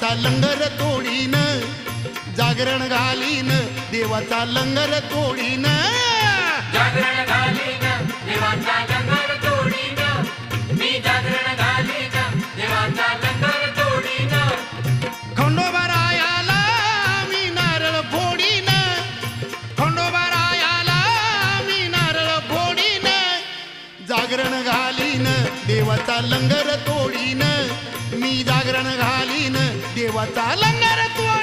देवाचा लंगर तोडीन, जागरण घालीन देवाचा लंगर तोडीन, जागरण घालीन देवाचा लंगर तोडीन, मी जागरण घालीन देवाचा लंगर तोडीन. खंडोबारायाला मी नारळ फोडीन, खंडोबारायाला मी नारळ फोडीन, जागरण घालीन देवाचा लंगर तोडीन, मी जागरण घालीन देवाचा लंगर तोडीन.